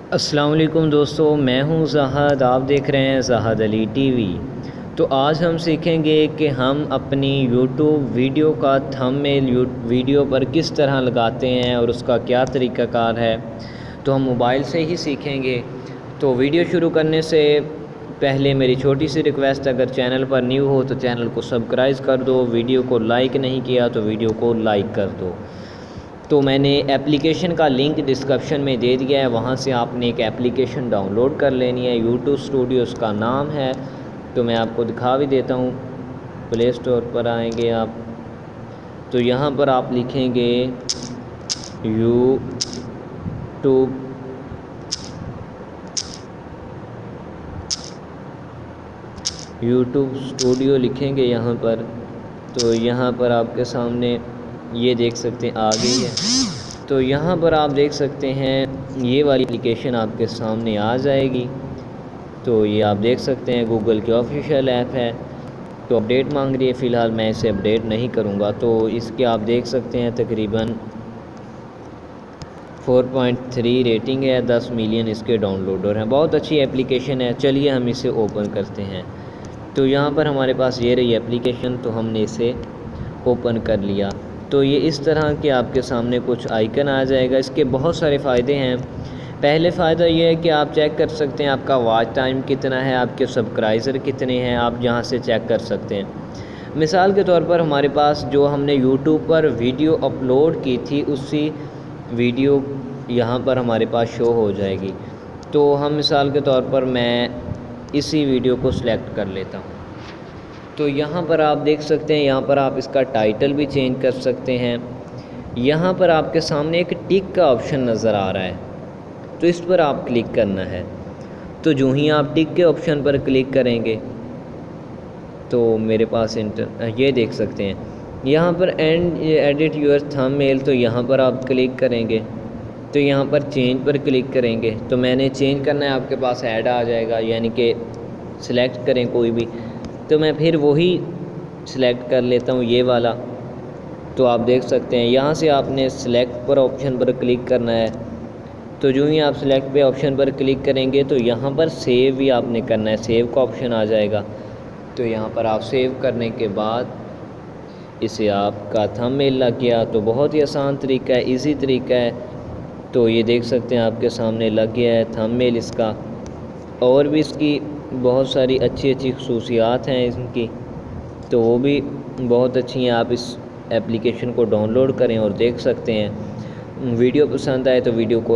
अस्सलाम वालेकुम दोस्तों, मैं हूं ज़ाहद। आप देख रहे हैं ज़ाहद अली टीवी। तो आज हम सीखेंगे कि हम अपनी यूट्यूब वीडियो का थंबनेल वीडियो पर किस तरह लगाते हैं और उसका क्या तरीक़ाकार है। तो हम मोबाइल से ही सीखेंगे। तो वीडियो शुरू करने से पहले मेरी छोटी सी रिक्वेस्ट, अगर चैनल पर न्यू हो तो चैनल को सब्सक्राइब कर दो, वीडियो को लाइक नहीं किया तो वीडियो को लाइक कर दो। तो मैंने एप्लीकेशन का लिंक डिस्क्रिप्शन में दे दिया है, वहाँ से आपने एक एप्लीकेशन डाउनलोड कर लेनी है। यूट्यूब स्टूडियो उसका नाम है। तो मैं आपको दिखा भी देता हूँ। प्ले स्टोर पर आएंगे आप, तो यहाँ पर आप लिखेंगे यूट्यूब स्टूडियो लिखेंगे यहाँ पर। तो यहाँ पर आपके सामने ये देख सकते हैं आ गई है। तो यहाँ पर आप देख सकते हैं ये वाली एप्लीकेशन आपके सामने आ जाएगी। तो ये आप देख सकते हैं गूगल की ऑफिशियल ऐप है। तो अपडेट मांग रही है, फ़िलहाल मैं इसे अपडेट नहीं करूँगा। तो इसके आप देख सकते हैं तकरीबन 4.3 रेटिंग है, 10 मिलियन इसके डाउनलोडर हैं। बहुत अच्छी एप्लीकेशन है। चलिए हम इसे ओपन करते हैं। तो यहाँ पर हमारे पास ये रही एप्लीकेशन, तो हमने इसे ओपन कर लिया। तो ये इस तरह के आपके सामने कुछ आइकन आ जाएगा। इसके बहुत सारे फ़ायदे हैं। पहले फ़ायदा ये है कि आप चेक कर सकते हैं आपका वॉच टाइम कितना है, आपके सब्सक्राइबर कितने हैं, आप यहाँ से चेक कर सकते हैं। मिसाल के तौर पर हमारे पास जो हमने यूट्यूब पर वीडियो अपलोड की थी, उसी वीडियो यहाँ पर हमारे पास शो हो जाएगी। तो हम मिसाल के तौर पर मैं इसी वीडियो को सिलेक्ट कर लेता हूँ। तो यहाँ पर आप देख सकते हैं, यहाँ पर आप इसका टाइटल भी चेंज कर सकते हैं। यहाँ पर आपके सामने एक टिक का ऑप्शन नज़र आ रहा है, तो इस पर आप क्लिक करना है। तो जो ही आप टिक के ऑप्शन पर क्लिक करेंगे तो मेरे पास ये देख सकते हैं यहाँ पर एडिट योर थंबनेल। तो यहाँ पर आप क्लिक करेंगे तो यहाँ पर चेंज पर क्लिक करेंगे। तो मैंने चेंज करना है, आपके पास ऐड आ जाएगा, यानी कि सिलेक्ट करें कोई भी। तो मैं फिर वही सिलेक्ट कर लेता हूँ, ये वाला। तो आप देख सकते हैं यहाँ से आपने सिलेक्ट पर ऑप्शन पर क्लिक करना है। तो जो ही आप सिलेक्ट पे ऑप्शन पर क्लिक करेंगे तो यहाँ पर सेव भी आपने करना है, सेव का ऑप्शन आ जाएगा। तो यहाँ पर आप सेव करने के बाद इसे आपका थंबनेल लग गया। तो बहुत ही आसान तरीका है, इजी तरीका है। तो ये देख सकते हैं आपके सामने लग गया है थंबनेल इसका। और भी इसकी बहुत सारी अच्छी अच्छी खसूसियात हैं इनकी, तो वो भी बहुत अच्छी हैं। आप इस एप्लीकेशन को डाउनलोड करें और देख सकते हैं। वीडियो पसंद आए तो वीडियो को